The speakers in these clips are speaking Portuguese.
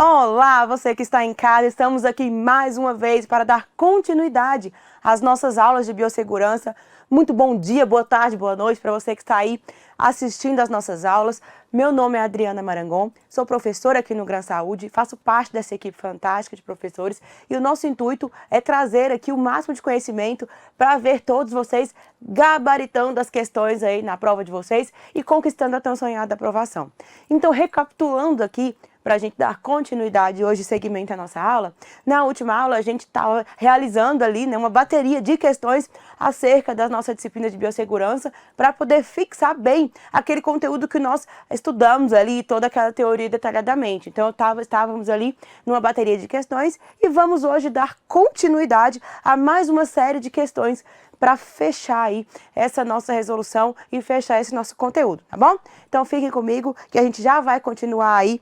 Olá, você que está em casa, estamos aqui mais uma vez para dar continuidade às nossas aulas de biossegurança. Muito bom dia, boa tarde, boa noite para você que está aí assistindo às nossas aulas. Meu nome é Adriana Marangon, sou professora aqui no Gran Saúde, faço parte dessa equipe fantástica de professores e o nosso intuito é trazer aqui o máximo de conhecimento para ver todos vocês gabaritando as questões aí na prova de vocês e conquistando a tão sonhada aprovação. Então, recapitulando aqui, para a gente dar continuidade hoje, segmento à nossa aula. Na última aula, a gente estava realizando ali uma bateria de questões acerca da nossa disciplina de biossegurança para poder fixar bem aquele conteúdo que nós estudamos ali, toda aquela teoria detalhadamente. Então, estávamos ali numa bateria de questões e vamos hoje dar continuidade a mais uma série de questões para fechar aí essa nossa resolução e fechar esse nosso conteúdo, tá bom? Então, fiquem comigo que a gente já vai continuar aí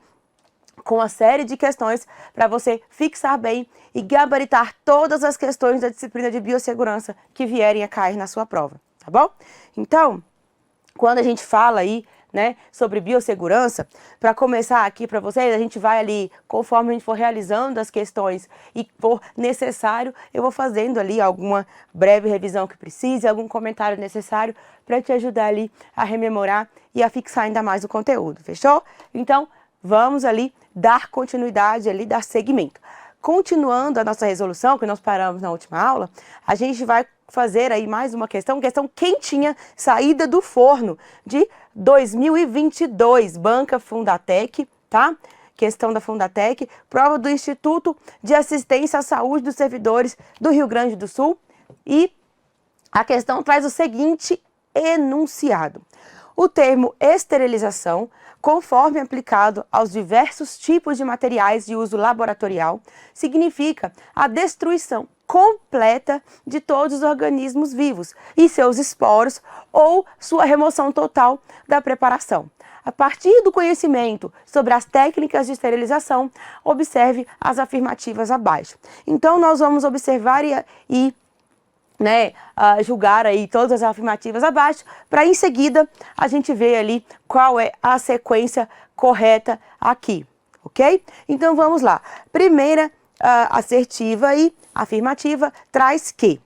com uma série de questões para você fixar bem e gabaritar todas as questões da disciplina de biossegurança que vierem a cair na sua prova, tá bom? Então, quando a gente fala aí, sobre biossegurança, para começar aqui para vocês, a gente vai ali, conforme a gente for realizando as questões e for necessário, eu vou fazendo ali alguma breve revisão que precise, algum comentário necessário para te ajudar ali a rememorar e a fixar ainda mais o conteúdo, fechou? Então, vamos ali dar continuidade, ali dar seguimento. Continuando a nossa resolução, que nós paramos na última aula, a gente vai fazer aí mais uma questão quentinha, saída do forno de 2022, Banca Fundatec, tá? Questão da Fundatec, prova do Instituto de Assistência à Saúde dos Servidores do Rio Grande do Sul. E a questão traz o seguinte enunciado. O termo esterilização, conforme aplicado aos diversos tipos de materiais de uso laboratorial, significa a destruição completa de todos os organismos vivos e seus esporos ou sua remoção total da preparação. A partir do conhecimento sobre as técnicas de esterilização, observe as afirmativas abaixo. Então, nós vamos observar e julgar aí todas as afirmativas abaixo, para em seguida a gente ver ali qual é a sequência correta aqui, ok? Então vamos lá. Primeira assertiva e afirmativa traz que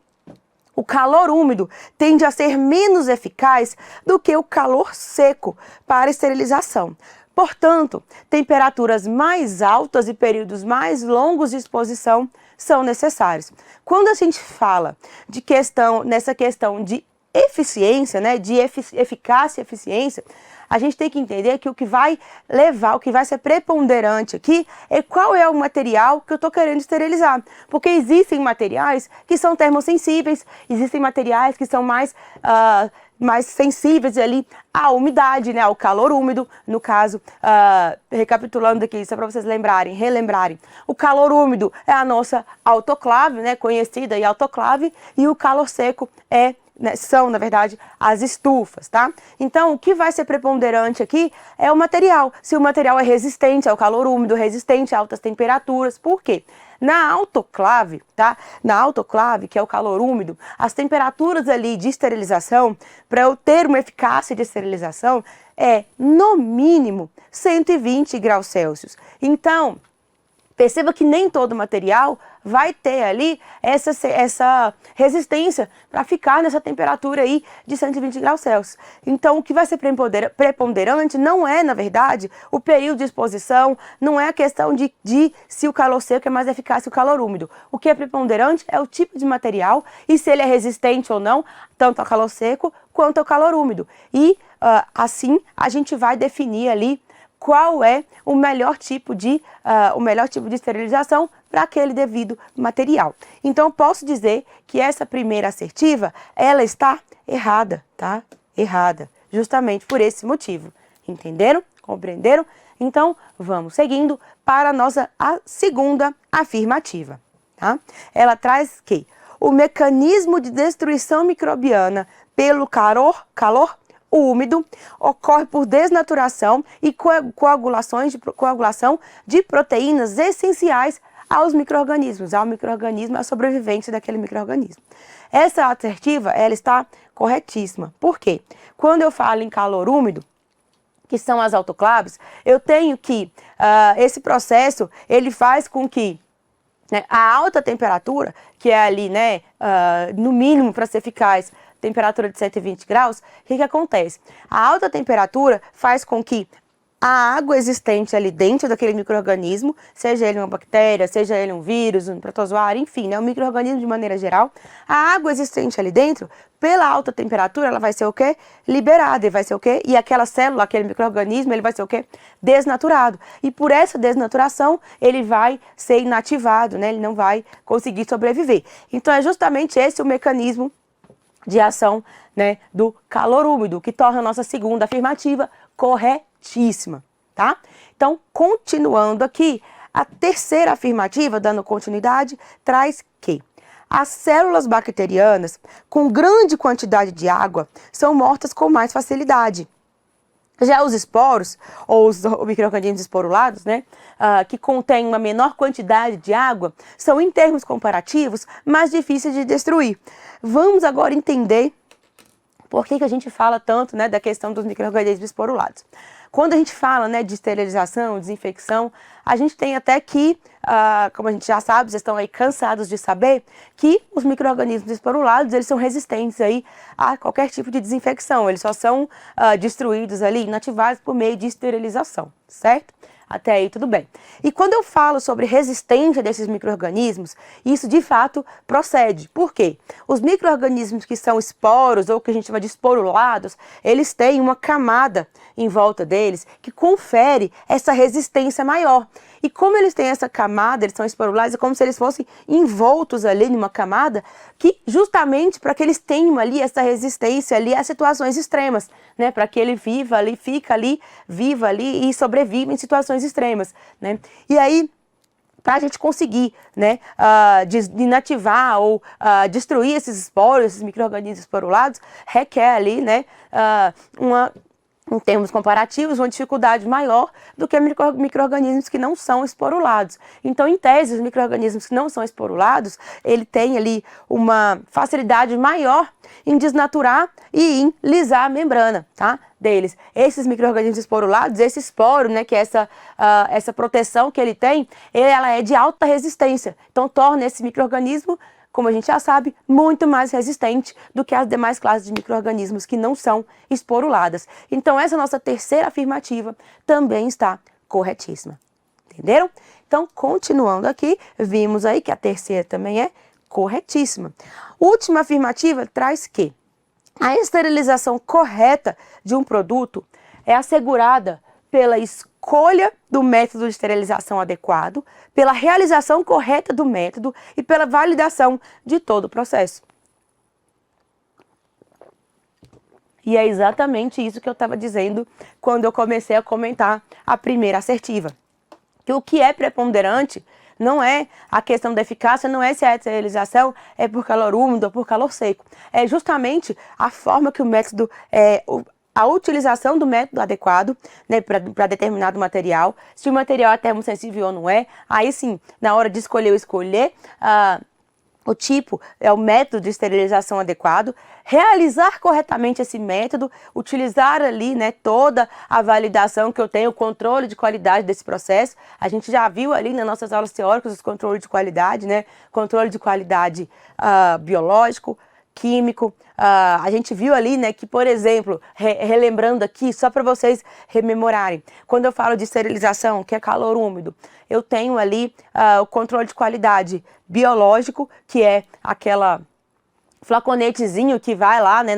o calor úmido tende a ser menos eficaz do que o calor seco para esterilização. Portanto, temperaturas mais altas e períodos mais longos de exposição são necessários. Quando a gente fala de nessa questão de eficiência, de eficácia e eficiência, a gente tem que entender que o que vai ser preponderante aqui é qual é o material que eu estou querendo esterilizar. Porque existem materiais que são termossensíveis, existem materiais que são mais sensíveis ali à umidade, ao calor úmido. No caso, recapitulando aqui, só para vocês relembrarem, o calor úmido é a nossa autoclave, conhecida aí autoclave, e o calor seco são, na verdade, as estufas, tá? Então, o que vai ser preponderante aqui é o material. Se o material é resistente ao calor úmido, resistente a altas temperaturas, por quê? Na autoclave, tá? Na autoclave, que é o calor úmido, as temperaturas ali de esterilização, para eu ter uma eficácia de esterilização, é, no mínimo, 120 graus Celsius. Então, perceba que nem todo material vai ter ali essa resistência para ficar nessa temperatura aí de 120 graus Celsius. Então, o que vai ser preponderante não é, na verdade, o período de exposição, não é a questão de se o calor seco é mais eficaz que o calor úmido. O que é preponderante é o tipo de material e se ele é resistente ou não, tanto ao calor seco quanto ao calor úmido. E, assim, a gente vai definir ali qual é o melhor tipo de esterilização para aquele devido material. Então, eu posso dizer que essa primeira assertiva, ela está errada, tá? Errada, justamente por esse motivo. Entenderam? Compreenderam? Então, vamos seguindo para a segunda afirmativa, tá? Ela traz que o mecanismo de destruição microbiana pelo calor úmido ocorre por desnaturação e coagulação de proteínas essenciais aos micro-organismos, à sobrevivência daquele micro-organismo. Essa assertiva, ela está corretíssima. Por quê? Quando eu falo em calor úmido, que são as autoclaves, eu tenho que, esse processo, ele faz com que, né, a alta temperatura, que é ali, né, no mínimo para ser eficaz, temperatura de 120 graus, o que acontece? A alta temperatura faz com que a água existente ali dentro daquele micro-organismo, seja ele uma bactéria, seja ele um vírus, um protozoário, enfim, né, um micro-organismo de maneira geral, a água existente ali dentro, pela alta temperatura, ela vai ser o quê? Liberada, e vai ser o quê? E aquela célula, aquele micro-organismo, ele vai ser o quê? Desnaturado. E por essa desnaturação, ele vai ser inativado, né? Ele não vai conseguir sobreviver. Então é justamente esse o mecanismo de ação, né, do calor úmido, que torna a nossa segunda afirmativa corretíssima, tá? Então, continuando aqui, a terceira afirmativa, dando continuidade, traz que as células bacterianas com grande quantidade de água são mortas com mais facilidade. Já os esporos, ou os micro-organismos esporulados, né, que contêm uma menor quantidade de água, são, em termos comparativos, mais difíceis de destruir. Vamos agora entender por que a gente fala tanto, né, da questão dos micro-organismos esporulados. Quando a gente fala, né, de esterilização, desinfecção, a gente tem até que, como a gente já sabe, vocês estão aí cansados de saber, que os micro-organismos esporulados, eles são resistentes aí a qualquer tipo de desinfecção. Eles só são destruídos ali, inativados por meio de esterilização, certo? Até aí tudo bem. E quando eu falo sobre resistência desses micro-organismos, isso de fato procede. Por quê? Os micro-organismos que são esporos, ou que a gente chama de esporulados, eles têm uma camada em volta deles que confere essa resistência maior. E como eles têm essa camada, eles são esporulados, é como se eles fossem envoltos ali numa camada que justamente para que eles tenham ali essa resistência ali a situações extremas, né? Para que ele viva ali, fica ali, viva ali e sobreviva em situações extremas, né? E aí, para a gente conseguir, né, inativar ou destruir esses esporos, esses micro-organismos esporulados, requer ali, né, em termos comparativos, uma dificuldade maior do que micro-organismos que não são esporulados. Então, em tese, os micro-organismos que não são esporulados, ele tem ali uma facilidade maior em desnaturar e em lisar a membrana, tá, deles. Esses micro-organismos esporulados, esse esporo, né, que é essa proteção que ele tem, ela é de alta resistência. Então, torna esse micro-organismo, como a gente já sabe, muito mais resistente do que as demais classes de micro-organismos que não são esporuladas. Então, essa nossa terceira afirmativa também está corretíssima. Entenderam? Então, continuando aqui, vimos aí que a terceira também é corretíssima. Última afirmativa traz que a esterilização correta de um produto é assegurada pela escolha do método de esterilização adequado, pela realização correta do método e pela validação de todo o processo. E é exatamente isso que eu estava dizendo quando eu comecei a comentar a primeira assertiva. Que o que é preponderante não é a questão da eficácia, não é se a esterilização é por calor úmido ou por calor seco. É justamente a forma que o método a utilização do método adequado, né, para determinado material, se o material é termosensível ou não é, aí sim, na hora de escolher o tipo, é o método de esterilização adequado, realizar corretamente esse método, utilizar ali, né, toda a validação que eu tenho, o controle de qualidade desse processo. A gente já viu ali nas nossas aulas teóricas os controles de qualidade, né, controle de qualidade biológico, químico. A gente viu ali, né, que, por exemplo, relembrando aqui, só para vocês rememorarem, quando eu falo de esterilização, que é calor úmido, eu tenho ali o controle de qualidade biológico, que é aquela flaconetezinho que vai lá, né,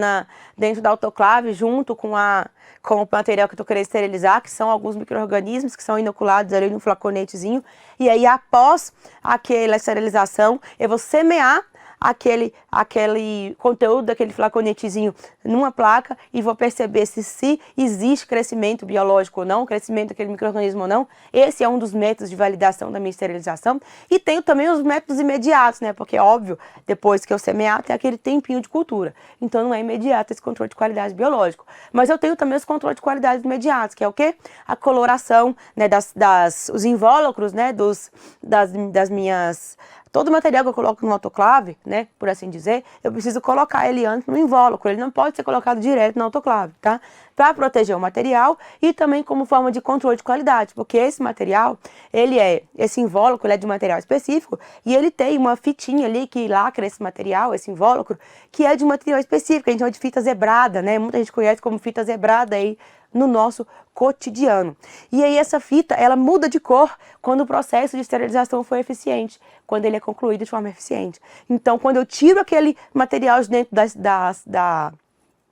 dentro da autoclave junto com o material que eu estou querendo esterilizar, que são alguns micro-organismos que são inoculados ali no flaconetezinho. E aí, após aquela esterilização, eu vou semear aquele conteúdo daquele flaconetezinho numa placa e vou perceber se existe crescimento biológico ou não, crescimento daquele micro-organismo ou não. Esse é um dos métodos de validação da minha esterilização. E tenho também os métodos imediatos, né? Porque, óbvio, depois que eu semear, tem aquele tempinho de cultura. Então, não é imediato esse controle de qualidade biológico. Mas eu tenho também os controles de qualidade imediatos, que é o quê? A coloração, né, os invólucros, né, das minhas todo material que eu coloco no autoclave, né, por assim dizer, eu preciso colocar ele antes no invólucro, ele não pode ser colocado direto no autoclave, tá? Para proteger o material e também como forma de controle de qualidade, porque esse material, esse invólucro, ele é de material específico e ele tem uma fitinha ali que lacra esse material, esse invólucro, que é de material específico, a gente chama de fita zebrada, né? Muita gente conhece como fita zebrada aí no nosso cotidiano. E aí essa fita, ela muda de cor quando o processo de esterilização foi eficiente, quando ele é concluído de forma eficiente. Então, quando eu tiro aquele material de dentro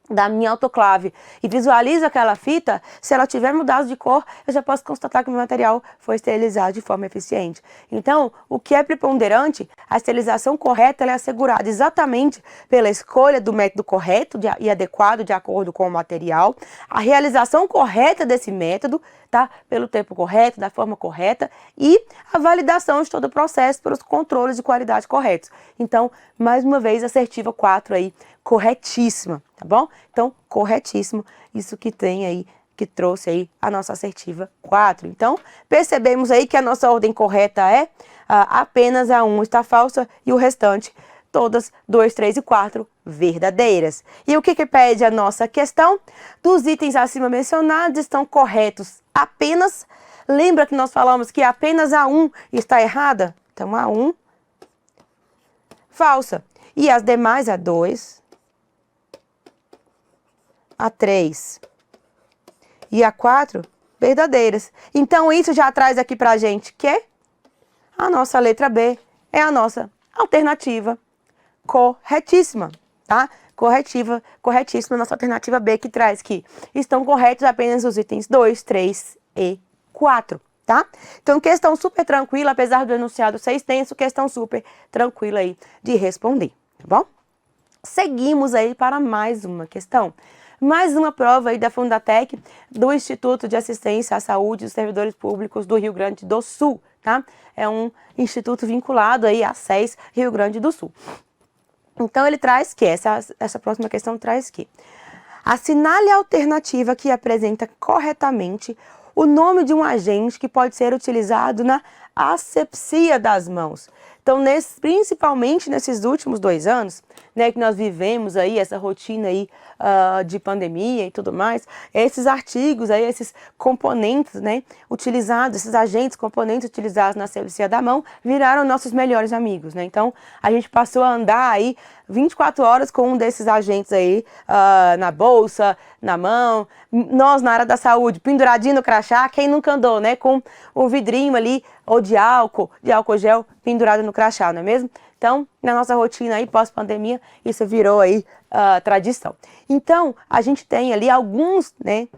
da minha autoclave e visualizo aquela fita, se ela tiver mudado de cor, eu já posso constatar que o meu material foi esterilizado de forma eficiente. Então, o que é preponderante, a esterilização correta ela é assegurada exatamente pela escolha do método correto e adequado de acordo com o material, a realização correta desse método, tá? Pelo tempo correto, da forma correta e a validação de todo o processo pelos controles de qualidade corretos. Então, mais uma vez, assertiva 4 aí, corretíssima, tá bom? Então, corretíssimo, isso que tem aí, que trouxe aí a nossa assertiva 4. Então, percebemos aí que a nossa ordem correta é apenas a 1 está falsa e o restante, todas 2, 3 e 4 verdadeiras. E o que pede a nossa questão? Dos itens acima mencionados estão corretos apenas, lembra que nós falamos que apenas a 1 está errada? Então, a 1, falsa. E as demais, a 2, a 3 e a 4, verdadeiras. Então, isso já traz aqui pra gente que a nossa letra B é a nossa alternativa corretíssima, tá? Corretíssima, nossa alternativa B, que traz que estão corretos apenas os itens 2, 3 e 4, tá? Então, questão super tranquila, apesar do enunciado ser extenso, questão super tranquila aí de responder, tá bom? Seguimos aí para mais uma questão. Mais uma prova aí da Fundatec, do Instituto de Assistência à Saúde dos Servidores Públicos do Rio Grande do Sul, tá? É um instituto vinculado aí à SES Rio Grande do Sul. Então, ele traz que, essa próxima questão traz que assinale a alternativa que apresenta corretamente o nome de um agente que pode ser utilizado na asepsia das mãos. Então, principalmente nesses últimos 2 anos, né, que nós vivemos aí essa rotina aí de pandemia e tudo mais, esses artigos aí, esses componentes, né, utilizados, esses agentes, componentes utilizados na asepsia da mão, viraram nossos melhores amigos, né? Então, a gente passou a andar aí 24 horas com um desses agentes aí na bolsa, na mão, nós na área da saúde, penduradinho no crachá, quem nunca andou, né, com o vidrinho ali, ou de álcool gel, pendurado no crachá, não é mesmo? Então, na nossa rotina aí, pós-pandemia, isso virou aí tradição. Então, a gente tem ali alguns, né,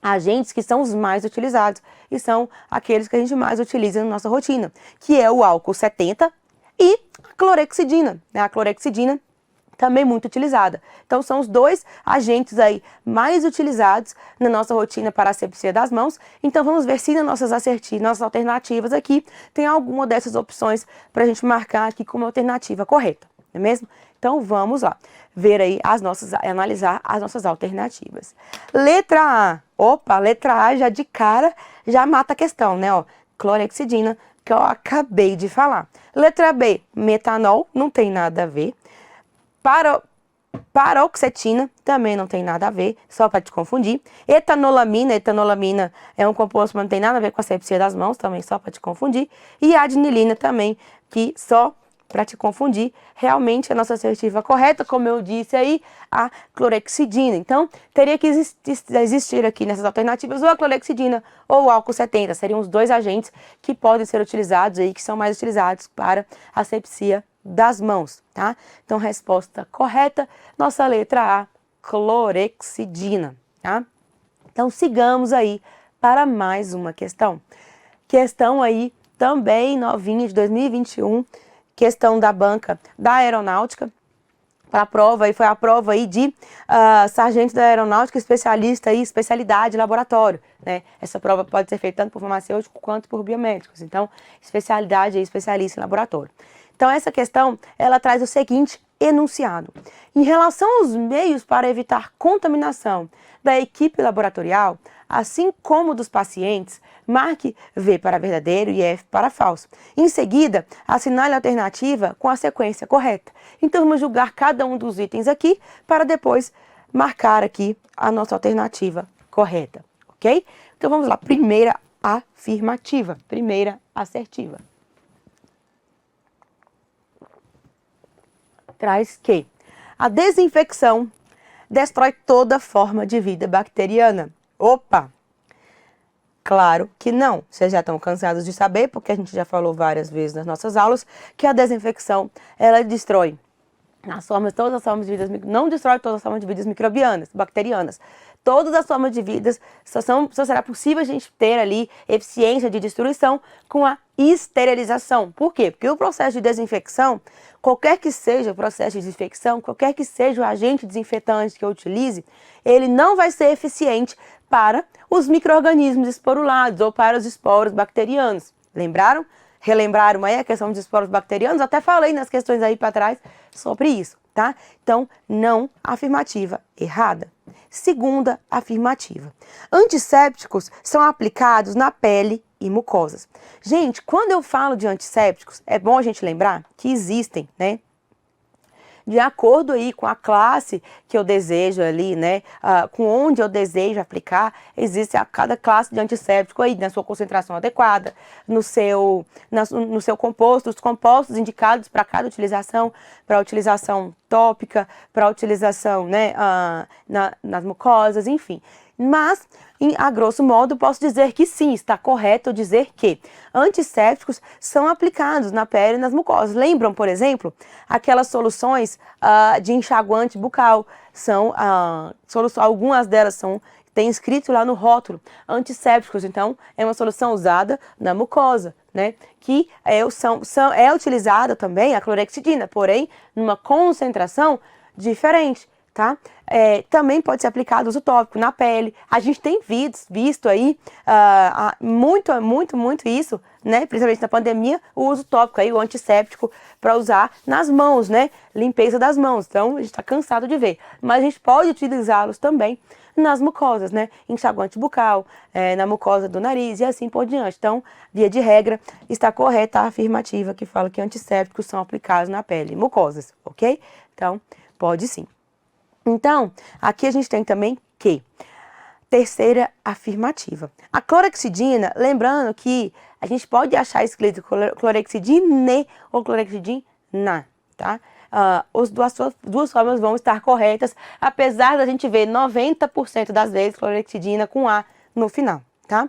agentes que são os mais utilizados e são aqueles que a gente mais utiliza na nossa rotina, que é o álcool 70 e a clorexidina, né? A clorexidina também muito utilizada. Então, são os 2 agentes aí mais utilizados na nossa rotina para a asepsia das mãos. Então, vamos ver se nas nossas alternativas aqui tem alguma dessas opções para a gente marcar aqui como alternativa correta, não é mesmo? Então, vamos lá, ver aí analisar as nossas alternativas. Letra A. Opa, letra A já de cara, já mata a questão, né? Ó, clorexidina, que eu acabei de falar. Letra B, metanol, não tem nada a ver. Paroxetina, também não tem nada a ver, só para te confundir. Etanolamina é um composto, mas não tem nada a ver com a asepsia das mãos, também só para te confundir. E adinilina também, que só para te confundir, realmente a nossa assertiva correta, como eu disse aí, a clorexidina. Então, teria que existir aqui nessas alternativas ou a clorexidina ou o álcool 70, seriam os 2 agentes que podem ser utilizados aí, que são mais utilizados para asepsia das mãos, tá? Então, resposta correta, nossa letra A, clorexidina, tá? Então, sigamos aí para mais uma questão. Questão aí também novinha de 2021, questão da banca da aeronáutica. A prova, foi a prova aí de sargento da aeronáutica, especialista aí, especialidade laboratório, né? Essa prova pode ser feita tanto por farmacêutico quanto por biomédicos. Então, especialidade aí, especialista em laboratório. Então, essa questão, ela traz o seguinte enunciado. Em relação aos meios para evitar contaminação da equipe laboratorial, assim como dos pacientes, marque V para verdadeiro e F para falso. Em seguida, assinale a alternativa com a sequência correta. Então, vamos julgar cada um dos itens aqui para depois marcar aqui a nossa alternativa correta, ok? Então, vamos lá. Primeira afirmativa, primeira assertiva. Traz que a desinfecção destrói toda forma de vida bacteriana. Opa! Claro que não. Vocês já estão cansados de saber, porque a gente já falou várias vezes nas nossas aulas, que a desinfecção, ela destrói todas as formas de vida, não destrói todas as formas de vida microbianas, bacterianas. Todas as formas de vida só será possível a gente ter ali eficiência de destruição com a esterilização. Por quê? Porque o processo de desinfecção, qualquer que seja o processo de desinfecção, qualquer que seja o agente desinfetante que eu utilize, ele não vai ser eficiente para os micro-organismos esporulados ou para os esporos bacterianos. Lembraram? Relembraram aí a questão dos esporos bacterianos? Até falei nas questões aí para trás sobre isso, tá? Então, não, afirmativa errada. Segunda afirmativa. Antissépticos são aplicados na pele e mucosas. Gente, quando eu falo de antissépticos, é bom a gente lembrar que existem, né? De acordo aí com a classe que eu desejo ali, né, com onde eu desejo aplicar, existe cada classe de antisséptico aí, na sua concentração adequada, no seu composto, os compostos indicados para cada utilização, para utilização tópica, para utilização, né, nas mucosas, enfim. Mas, a grosso modo, posso dizer que sim, está correto dizer que antissépticos são aplicados na pele e nas mucosas. Lembram, por exemplo, aquelas soluções de enxaguante bucal? Algumas delas tem escrito lá no rótulo, antissépticos. Então, é uma solução usada na mucosa, né? Que é utilizada também a clorexidina, porém, numa concentração diferente. Tá? Também pode ser aplicado uso tópico na pele. A gente tem visto aí muito isso, né? Principalmente na pandemia, o uso tópico aí, o antisséptico para usar nas mãos, né? Limpeza das mãos. Então, a gente está cansado de ver. Mas a gente pode utilizá-los também nas mucosas, né? Enxaguante bucal, na mucosa do nariz e assim por diante. Então, via de regra, está correta a afirmativa que fala que antissépticos são aplicados na pele e mucosas, ok? Então, pode sim. Então, aqui a gente tem também que, terceira afirmativa, a clorexidina, lembrando que a gente pode achar escrito clorexidine ou clorexidina, tá? As duas formas vão estar corretas, apesar da gente ver 90% das vezes clorexidina com A no final, tá?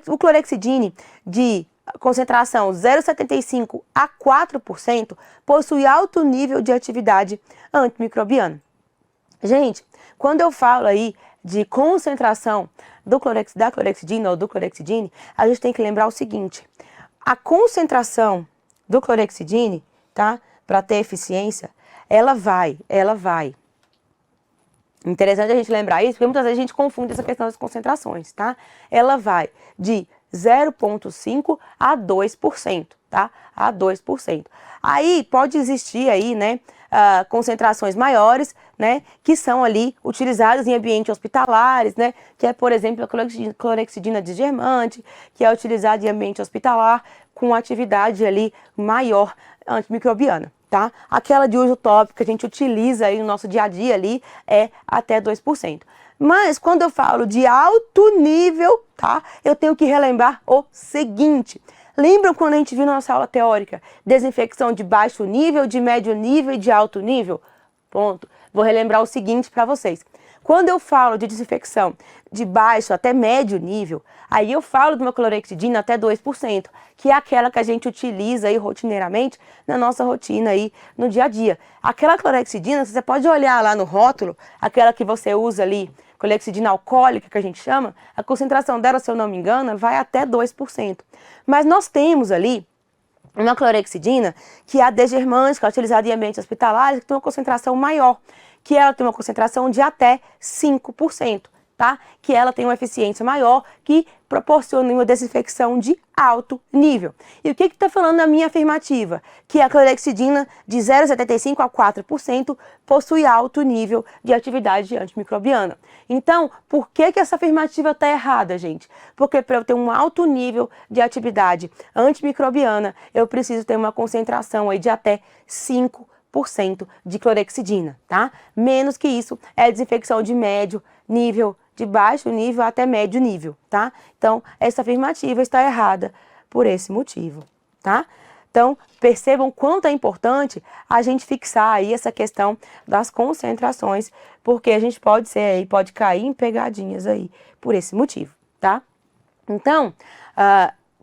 O clorexidine de concentração 0,75 a 4% possui alto nível de atividade antimicrobiana. Gente, quando eu falo aí de concentração da clorexidina ou do clorexidine, a gente tem que lembrar o seguinte: a concentração do clorexidine, tá, para ter eficiência, ela vai. Interessante a gente lembrar isso, porque muitas vezes a gente confunde essa questão das concentrações, tá? Ela vai de 0,5 a 2%, tá? A 2%. Aí pode existir aí, né, concentrações maiores, né, que são ali utilizadas em ambientes hospitalares, né, que é, por exemplo, a clorexidina desgermante, que é utilizada em ambiente hospitalar com atividade ali maior antimicrobiana, tá? Aquela de uso tópico que a gente utiliza aí no nosso dia a dia ali é até 2%. Mas quando eu falo de alto nível, tá, eu tenho que relembrar o seguinte: lembram quando a gente viu na nossa aula teórica desinfecção de baixo nível, de médio nível e de alto nível? Ponto. Vou relembrar o seguinte para vocês. Quando eu falo de desinfecção de baixo até médio nível, aí eu falo de uma clorexidina até 2%, que é aquela que a gente utiliza aí rotineiramente na nossa rotina aí no dia a dia. Aquela clorexidina, você pode olhar lá no rótulo, aquela que você usa ali, clorexidina alcoólica que a gente chama, a concentração dela, se eu não me engano, vai até 2%. Mas nós temos ali uma clorexidina que é a desgermante, que é utilizada em ambientes hospitalares, que tem uma concentração maior, que ela tem uma concentração de até 5%, tá? Que ela tem uma eficiência maior, que proporciona uma desinfecção de alto nível. E o que está falando na minha afirmativa? Que a clorexidina de 0,75 a 4% possui alto nível de atividade antimicrobiana. Então, por que essa afirmativa está errada, gente? Porque para eu ter um alto nível de atividade antimicrobiana, eu preciso ter uma concentração aí de até 5% de clorexidina, tá? Menos que isso é desinfecção de médio nível, de baixo nível até médio nível, tá? Então, essa afirmativa está errada por esse motivo, tá? Então, percebam quanto é importante a gente fixar aí essa questão das concentrações, porque a gente pode cair em pegadinhas aí por esse motivo, tá? Então,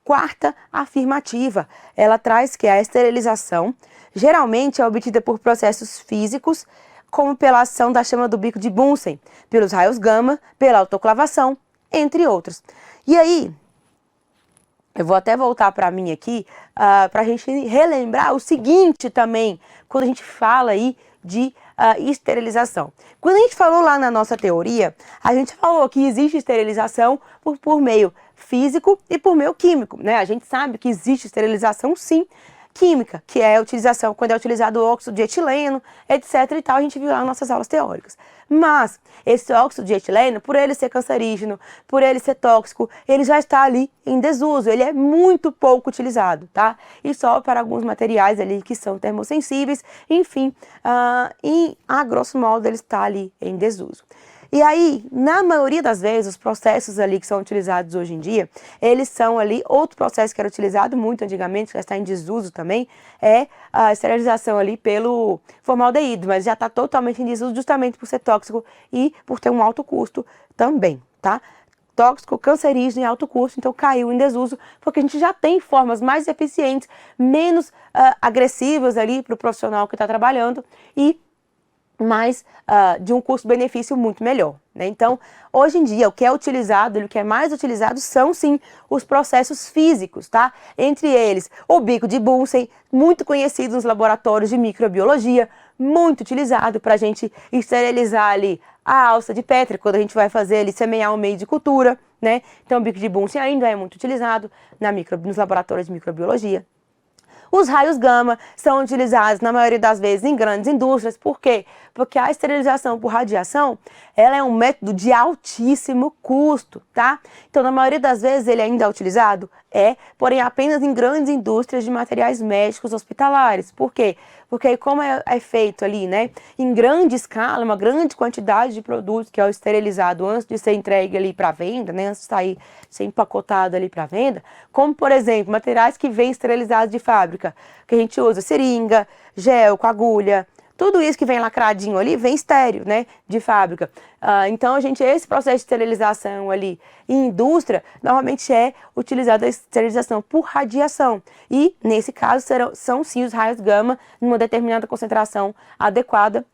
quarta afirmativa, ela traz que a esterilização geralmente é obtida por processos físicos, como pela ação da chama do bico de Bunsen, pelos raios gama, pela autoclavação, entre outros. E aí, eu vou até voltar para mim aqui, para a gente relembrar o seguinte também, quando a gente fala aí de esterilização. Quando a gente falou lá na nossa teoria, a gente falou que existe esterilização por meio físico e por meio químico, né? A gente sabe que existe esterilização, sim, química, que é a utilização, quando é utilizado o óxido de etileno, etc e tal, a gente viu lá nas nossas aulas teóricas. Mas esse óxido de etileno, por ele ser cancerígeno, por ele ser tóxico, ele já está ali em desuso, ele é muito pouco utilizado, tá? E só para alguns materiais ali que são termossensíveis, enfim, a grosso modo ele está ali em desuso. E aí, na maioria das vezes, os processos ali que são utilizados hoje em dia, eles são ali, outro processo que era utilizado muito antigamente, que já está em desuso também, é a esterilização ali pelo formaldeído, mas já está totalmente em desuso justamente por ser tóxico e por ter um alto custo também, tá? Tóxico, cancerígeno e alto custo, então caiu em desuso, porque a gente já tem formas mais eficientes, menos agressivas ali para o profissional que está trabalhando e mais de um custo-benefício muito melhor, né? Então, hoje em dia, o que é utilizado, o que é mais utilizado são, sim, os processos físicos, tá? Entre eles, o bico de Bunsen, muito conhecido nos laboratórios de microbiologia, muito utilizado para a gente esterilizar ali a alça de Petri, quando a gente vai fazer ali, semear um meio de cultura, né? Então, o bico de Bunsen ainda é muito utilizado nos laboratórios de microbiologia. Os raios gama são utilizados, na maioria das vezes, em grandes indústrias. Por quê? Porque a esterilização por radiação, ela é um método de altíssimo custo, tá? Então, na maioria das vezes, ele ainda é utilizado? Porém, apenas em grandes indústrias de materiais médicos hospitalares. Por quê? Porque como é feito ali, né, em grande escala, uma grande quantidade de produtos que é esterilizado antes de ser entregue ali para venda, né, antes de sair, ser empacotado ali para venda, como, por exemplo, materiais que vêm esterilizados de fábrica, que a gente usa seringa, gel com agulha, tudo isso que vem lacradinho ali, vem estéreo, né, de fábrica. Então, esse processo de esterilização ali em indústria, normalmente é utilizada a esterilização por radiação. E, nesse caso, são sim os raios gama, numa determinada concentração adequada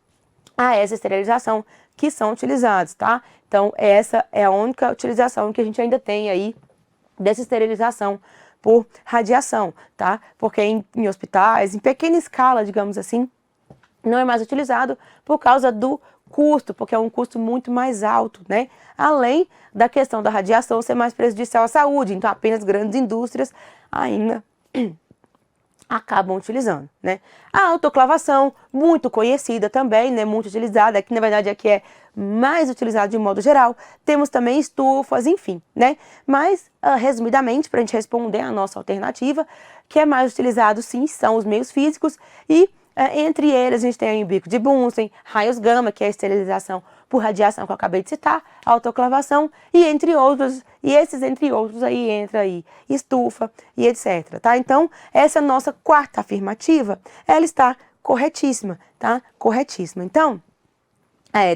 a essa esterilização que são utilizados, tá? Então, essa é a única utilização que a gente ainda tem aí dessa esterilização por radiação, tá? Porque em hospitais, em pequena escala, digamos assim, não é mais utilizado por causa do custo, porque é um custo muito mais alto, né? Além da questão da radiação ser mais prejudicial à saúde, então apenas grandes indústrias ainda acabam utilizando, né? A autoclavação, muito conhecida também, né? Muito utilizada, que na verdade aqui é mais utilizada de modo geral. Temos também estufas, enfim, né? Mas, resumidamente, para a gente responder a nossa alternativa, que é mais utilizado, sim, são os meios físicos e entre eles, a gente tem o bico de Bunsen, raios gama, que é a esterilização por radiação que eu acabei de citar, autoclavação e entre outros, e esses entre outros aí entra aí estufa e etc, tá? Então, essa é a nossa quarta afirmativa, ela está corretíssima, tá? Corretíssima. Então,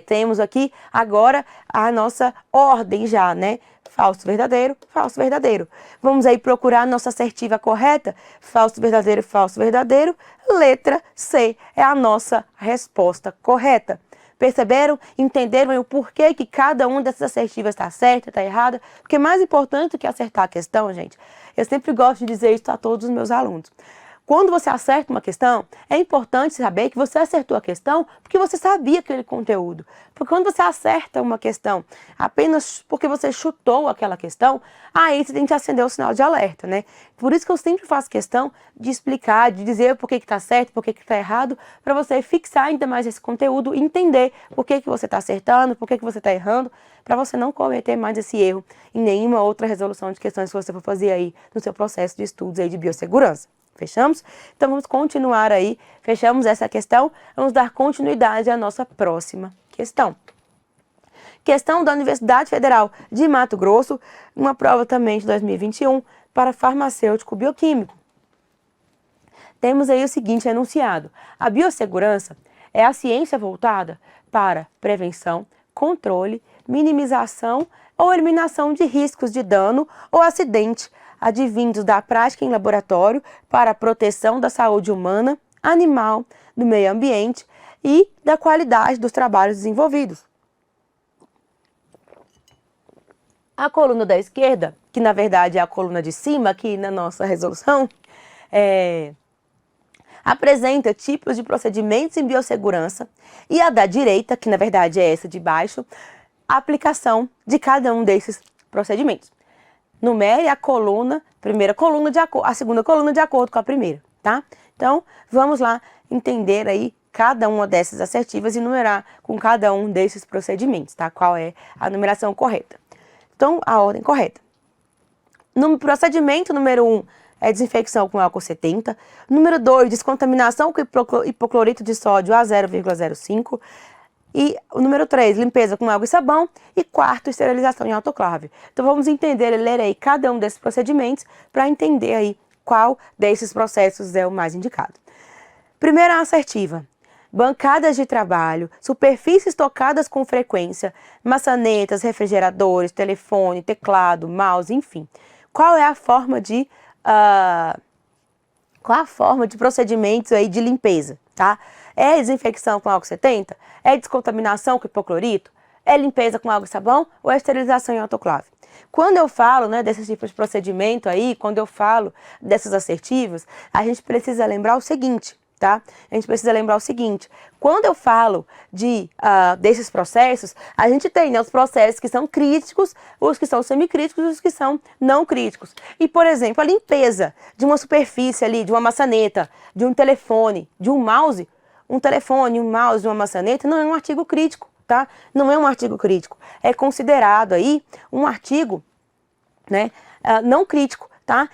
temos aqui agora a nossa ordem já, né? Falso, verdadeiro, falso, verdadeiro. Vamos aí procurar a nossa assertiva correta. Falso, verdadeiro. Letra C é a nossa resposta correta. Perceberam? Entenderam o porquê que cada uma dessas assertivas está certa, está errada? Porque mais importante do que acertar a questão, gente, eu sempre gosto de dizer isso a todos os meus alunos. Quando você acerta uma questão, é importante saber que você acertou a questão porque você sabia aquele conteúdo. Porque quando você acerta uma questão apenas porque você chutou aquela questão, aí você tem que acender o sinal de alerta, né? Por isso que eu sempre faço questão de explicar, de dizer por que está certo, por que está errado, para você fixar ainda mais esse conteúdo e entender por que você está acertando, por que você está errando, para você não cometer mais esse erro em nenhuma outra resolução de questões que você for fazer aí no seu processo de estudos aí de biossegurança. Fechamos? Então vamos continuar aí, fechamos essa questão, vamos dar continuidade à nossa próxima questão. Questão da Universidade Federal de Mato Grosso, uma prova também de 2021 para farmacêutico bioquímico. Temos aí o seguinte enunciado: a biossegurança é a ciência voltada para prevenção, controle, minimização ou eliminação de riscos de dano ou acidente advindos da prática em laboratório para a proteção da saúde humana, animal, do meio ambiente e da qualidade dos trabalhos desenvolvidos. A coluna da esquerda, que na verdade é a coluna de cima aqui na nossa resolução, apresenta tipos de procedimentos em biossegurança, e a da direita, que na verdade é essa de baixo, a aplicação de cada um desses procedimentos. Numere a coluna, a segunda coluna de acordo com a primeira, tá? Então, vamos lá entender aí cada uma dessas assertivas e numerar com cada um desses procedimentos, tá? Qual é a numeração correta. Então, a ordem correta. No procedimento número 1 é desinfecção com álcool 70. Número 2, descontaminação com hipoclorito de sódio a 0,05. E o número 3, limpeza com água e sabão. E quarto, esterilização em autoclave. Então vamos entender e ler aí cada um desses procedimentos para entender aí qual desses processos é o mais indicado. Primeira assertiva: bancadas de trabalho, superfícies tocadas com frequência, maçanetas, refrigeradores, telefone, teclado, mouse, enfim. Qual é a forma de procedimentos aí de limpeza, tá? É desinfecção com álcool 70? É descontaminação com hipoclorito? É limpeza com água e sabão? Ou é esterilização em autoclave? Quando eu falo, né, desses tipos de procedimento aí, quando eu falo dessas assertivas, a gente precisa lembrar o seguinte, tá? A gente precisa lembrar o seguinte: quando eu falo desses processos, a gente tem, né, os processos que são críticos, os que são semicríticos e os que são não críticos. E, por exemplo, a limpeza de uma superfície ali, de uma maçaneta, de um telefone, de um mouse, um telefone, um mouse, uma maçaneta, não é um artigo crítico, tá? Não é um artigo crítico. É considerado aí um artigo, né, não crítico, tá?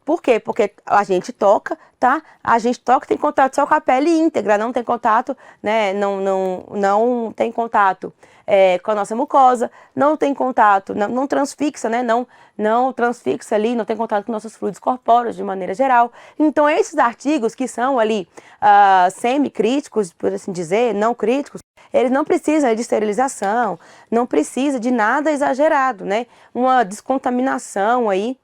Por quê? Porque a gente toca, tá? A gente toca, tem contato só com a pele íntegra, não tem contato, né? Não tem contato com a nossa mucosa, não tem contato, não transfixa, né? Não transfixa ali, não tem contato com nossos fluidos corpóreos de maneira geral. Então esses artigos que são ali semicríticos, por assim dizer, não críticos, eles não precisam de esterilização, não precisa de nada exagerado, né? Uma descontaminação aí,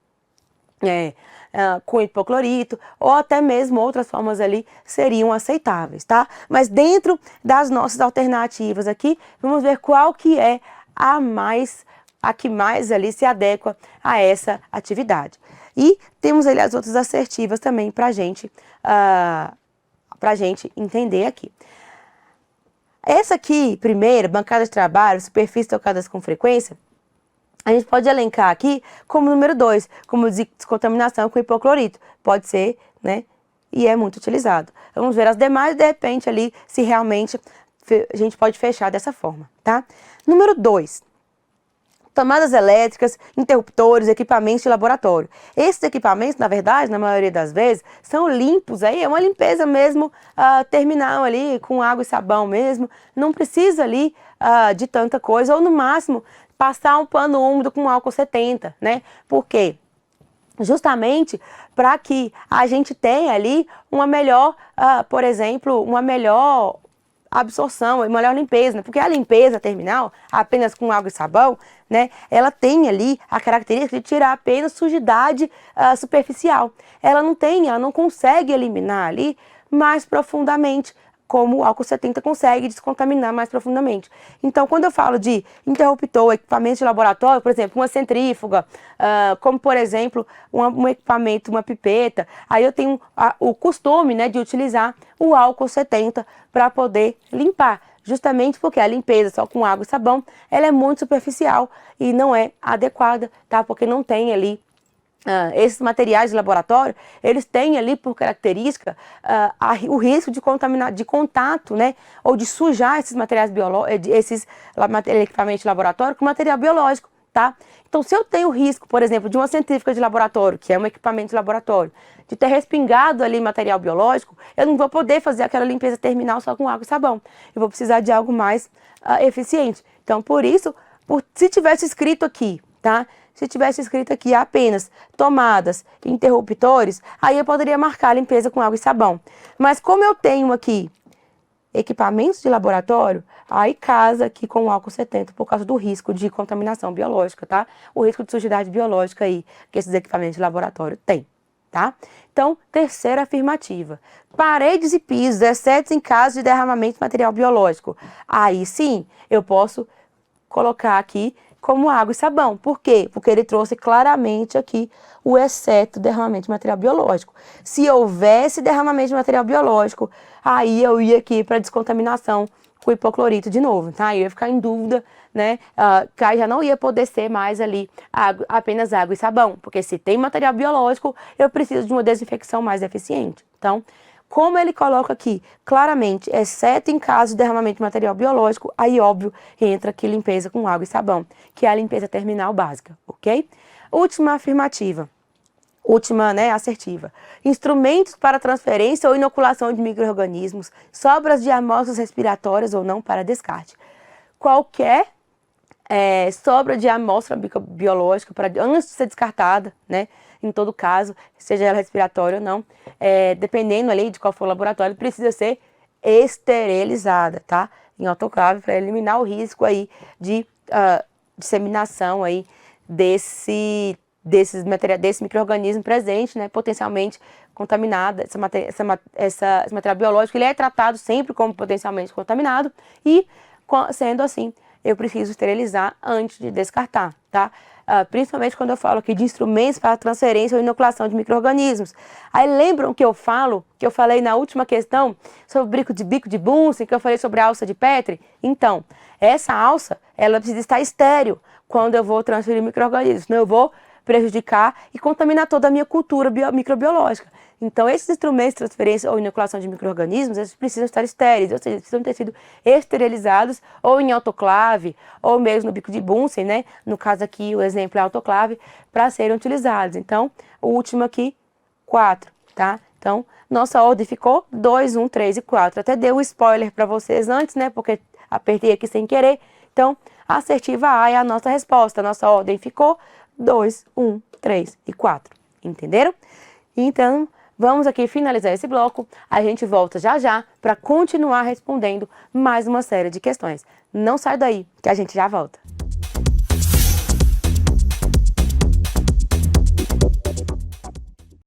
com hipoclorito, ou até mesmo outras formas ali seriam aceitáveis, tá? Mas dentro das nossas alternativas aqui, vamos ver qual que é a que mais ali se adequa a essa atividade. E temos ali as outras assertivas também pra gente entender aqui. Essa aqui, primeira, bancada de trabalho, superfícies tocadas com frequência, a gente pode elencar aqui como número 2, como descontaminação com hipoclorito. Pode ser, né? E é muito utilizado. Vamos ver as demais, de repente, ali, se realmente a gente pode fechar dessa forma, tá? Número 2, tomadas elétricas, interruptores, equipamentos de laboratório. Esses equipamentos, na verdade, na maioria das vezes, são limpos, aí é uma limpeza mesmo terminal ali, com água e sabão mesmo. Não precisa ali de tanta coisa, ou no máximo passar um pano úmido com álcool 70, né? Por quê? Justamente para que a gente tenha ali uma melhor, por exemplo, uma melhor absorção, uma melhor limpeza, né? Porque a limpeza terminal, apenas com água e sabão, né, ela tem ali a característica de tirar apenas sujidade superficial. Ela não consegue eliminar ali mais profundamente como o álcool 70 consegue descontaminar mais profundamente. Então, quando eu falo de interruptor, equipamento de laboratório, por exemplo, uma centrífuga, como por exemplo, um equipamento, uma pipeta, aí eu tenho o costume, né, de utilizar o álcool 70 para poder limpar. Justamente porque a limpeza só com água e sabão, ela é muito superficial e não é adequada, tá? Porque não tem ali esses materiais de laboratório, eles têm ali por característica o risco de contaminar, de contato, né, ou de sujar esses materiais biológicos, esses equipamentos de laboratório com material biológico, tá? Então, se eu tenho risco, por exemplo, de uma centrífuga de laboratório, que é um equipamento de laboratório, de ter respingado ali material biológico, eu não vou poder fazer aquela limpeza terminal só com água e sabão. Eu vou precisar de algo mais eficiente. Então, por isso, se tivesse escrito aqui, tá? Se tivesse escrito aqui apenas tomadas, interruptores, aí eu poderia marcar a limpeza com água e sabão. Mas como eu tenho aqui equipamentos de laboratório, aí casa aqui com o álcool 70 por causa do risco de contaminação biológica, tá? O risco de sujidade biológica aí que esses equipamentos de laboratório têm, tá? Então, terceira afirmativa. Paredes e pisos, exceto em caso de derramamento de material biológico. Aí sim, eu posso colocar aqui como água e sabão. Por quê? Porque ele trouxe claramente aqui o exceto derramamento de material biológico. Se houvesse derramamento de material biológico, aí eu ia aqui para descontaminação com hipoclorito de novo, tá? Eu ia ficar em dúvida, né? Que aí já não ia poder ser mais ali apenas água e sabão, porque se tem material biológico, eu preciso de uma desinfecção mais eficiente. Então, como ele coloca aqui, claramente, exceto em caso de derramamento de material biológico, aí, óbvio, entra aqui limpeza com água e sabão, que é a limpeza terminal básica, ok? Última afirmativa. Última, né, assertiva. Instrumentos para transferência ou inoculação de micro-organismos, sobras de amostras respiratórias ou não para descarte. Qualquer sobra de amostra biológica antes de ser descartada, né? Em todo caso, seja ela respiratória ou não, dependendo ali de qual for o laboratório, precisa ser esterilizada, tá? Em autoclave para eliminar o risco aí de disseminação aí desse micro-organismo presente, né? Potencialmente contaminado. Esse material biológico ele é tratado sempre como potencialmente contaminado e, sendo assim, eu preciso esterilizar antes de descartar, tá? Principalmente quando eu falo aqui de instrumentos para transferência ou inoculação de micro-organismos. Aí lembram que eu falei na última questão sobre o bico de Bunsen, que eu falei sobre a alça de Petri? Então, essa alça, ela precisa estar estéril quando eu vou transferir micro-organismos, senão eu vou prejudicar e contaminar toda a minha cultura microbiológica. Então, esses instrumentos de transferência ou inoculação de micro-organismos, eles precisam estar estéreis, ou seja, precisam ter sido esterilizados ou em autoclave, ou mesmo no bico de Bunsen, né? No caso aqui, o exemplo é autoclave, para serem utilizados. Então, o último aqui, 4, tá? Então, nossa ordem ficou 2, 1, 3 e 4. Até dei um spoiler para vocês antes, né? Porque apertei aqui sem querer. Então, a assertiva A é a nossa resposta. A nossa ordem ficou 2, 1, 3 e 4. Entenderam? Então, vamos aqui finalizar esse bloco. A gente volta já já para continuar respondendo mais uma série de questões. Não sai daí, que a gente já volta.